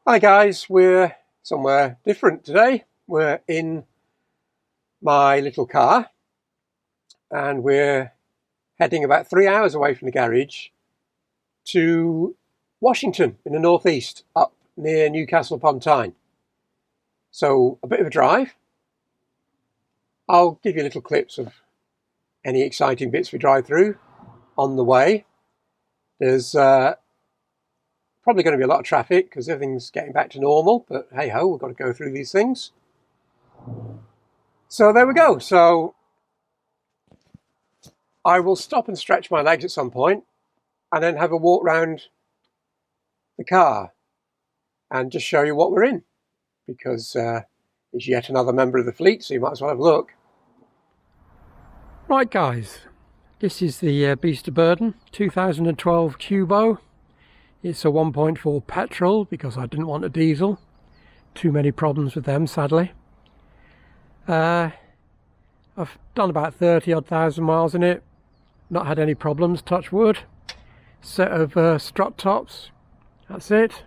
Hi guys, we're somewhere different today. We're in my little car and we're heading about 3 hours away from the garage to Washington in the northeast, up near Newcastle upon Tyne. So a bit of a drive. I'll give you little clips of any exciting bits we drive through on the way. There's probably going to be a lot of traffic because everything's getting back to normal, but hey ho, we've got to go through these things. So there we go. So I will stop and stretch my legs at some point and then have a walk round the car and just show you what we're in, because it's yet another member of the fleet, so you might as well have a look. Right guys, this is the Beast of Burden 2012 Cubo. It's a 1.4 petrol because I didn't want a diesel. Too many problems with them, sadly. I've done about 30 odd thousand miles in it. Not had any problems, touch wood. Set of strut tops. That's it.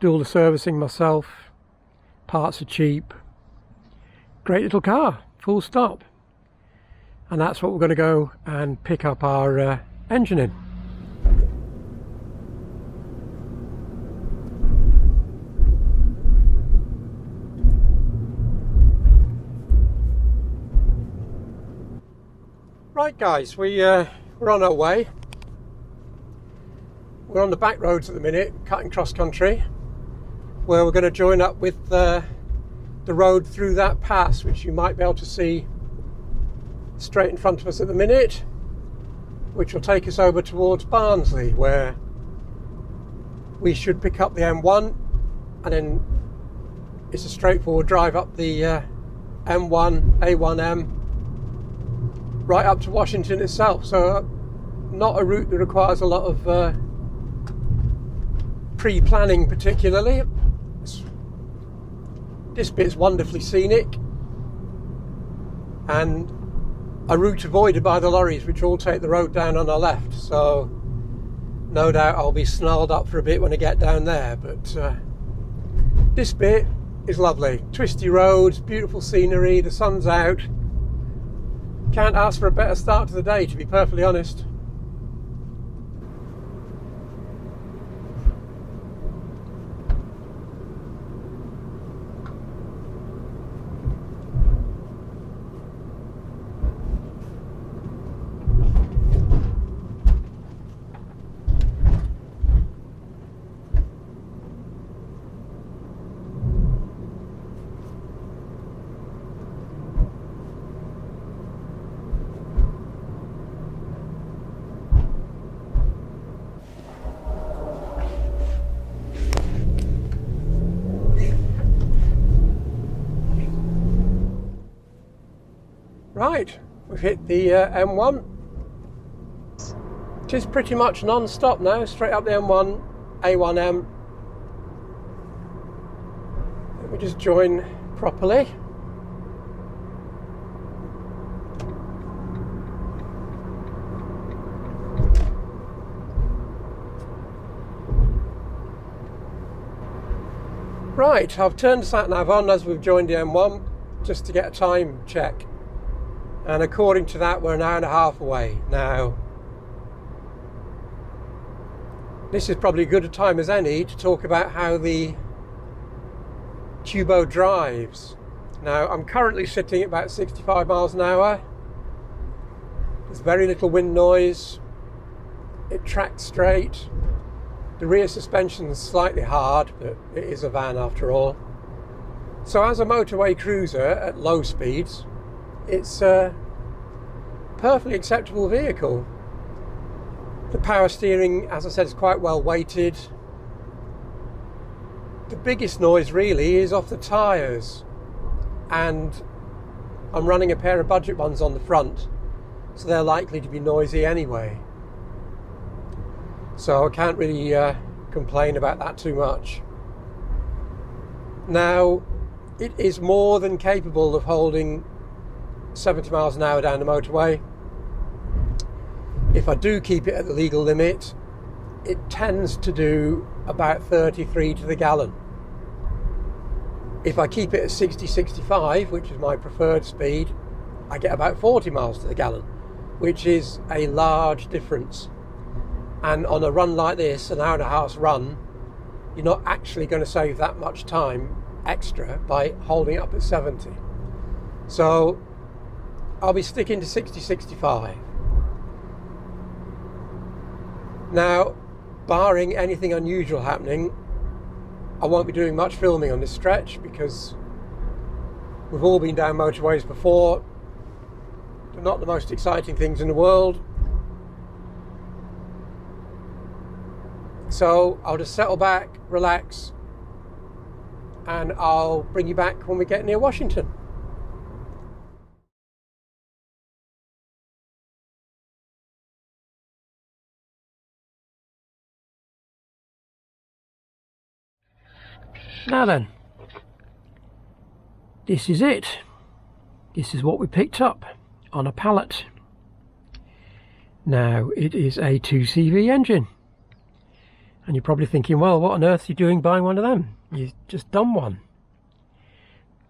Do all the servicing myself. Parts are cheap. Great little car, full stop. And that's what we're going to go and pick up our engine in. Right guys, we're on our way. We're on the back roads at the minute, cutting cross country, where we're going to join up with the road through that pass, which you might be able to see straight in front of us at the minute, which will take us over towards Barnsley, where we should pick up the M1, and then it's a straightforward drive up the M1, A1M, right up to Washington itself. So not a route that requires a lot of pre-planning particularly. This bit's wonderfully scenic and a route avoided by the lorries, which all take the road down on our left. So no doubt I'll be snarled up for a bit when I get down there, but this bit is lovely. Twisty roads, beautiful scenery, the sun's out. Can't ask for a better start to the day, to be perfectly honest. Right, we've hit the M1. It is pretty much non-stop now, straight up the M1, A1M. Let me just join properly. Right, I've turned the sat-nav on as we've joined the M1 just to get a time check. And according to that, we're an hour and a half away. Now, this is probably as good a time as any to talk about how the Cubo drives. Now, I'm currently sitting at about 65 miles an hour. There's very little wind noise. It tracks straight. The rear suspension is slightly hard, but it is a van after all. So as a motorway cruiser at low speeds, it's a perfectly acceptable vehicle. The power steering, as I said, is quite well weighted. The biggest noise really is off the tyres, and I'm running a pair of budget ones on the front, so they're likely to be noisy anyway. So I can't really complain about that too much. Now, it is more than capable of holding 70 miles an hour down the motorway. If I do keep it at the legal limit, it tends to do about 33 to the gallon. If I keep it at 60-65, which is my preferred speed, I get about 40 miles to the gallon, which is a large difference. And on a run like this, an hour and a half run, you're not actually going to save that much time extra by holding it up at 70. So I'll be sticking to 60-65. Now, barring anything unusual happening, I won't be doing much filming on this stretch because we've all been down motorways before. They're not the most exciting things in the world. So I'll just settle back, relax, and I'll bring you back when we get near Washington. Now then, this is it. This is what we picked up on a pallet. Now, it is a 2CV engine. And you're probably thinking, well, what on earth are you doing buying one of them? You've just done one.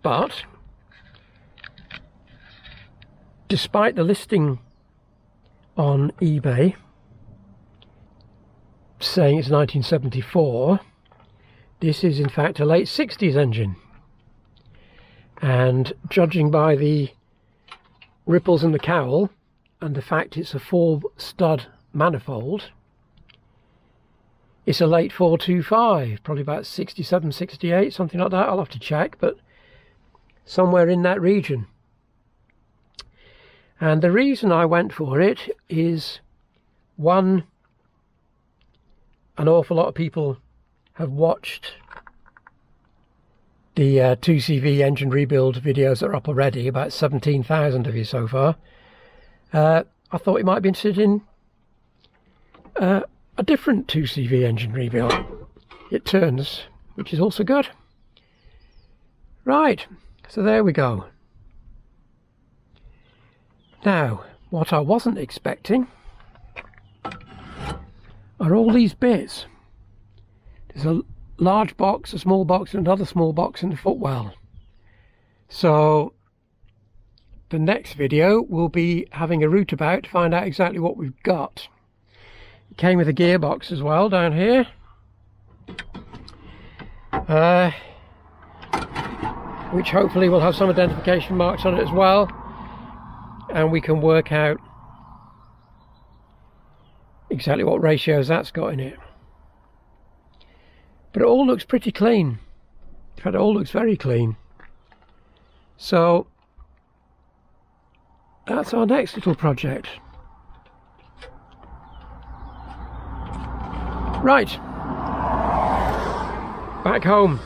But, despite the listing on eBay saying it's 1974, this is in fact a late 60s engine, and judging by the ripples in the cowl and the fact it's a 4-stud manifold, it's a late 425, probably about 67, 68, something like that. I'll have to check, but somewhere in that region. And the reason I went for it is, one, an awful lot of people have watched the 2CV engine rebuild videos that are up already, about 17,000 of you so far. I thought you might be interested in a different 2CV engine rebuild. It turns, which is also good. Right, so there we go. Now, what I wasn't expecting are all these bits. There's a large box, a small box, and another small box in the footwell. So the next video will be having a route about to find out exactly what we've got. It came with a gearbox as well down here, which hopefully will have some identification marks on it as well, and we can work out exactly what ratios that's got in it. But it all looks pretty clean. In fact, it all looks very clean. So that's our next little project. Right, back home.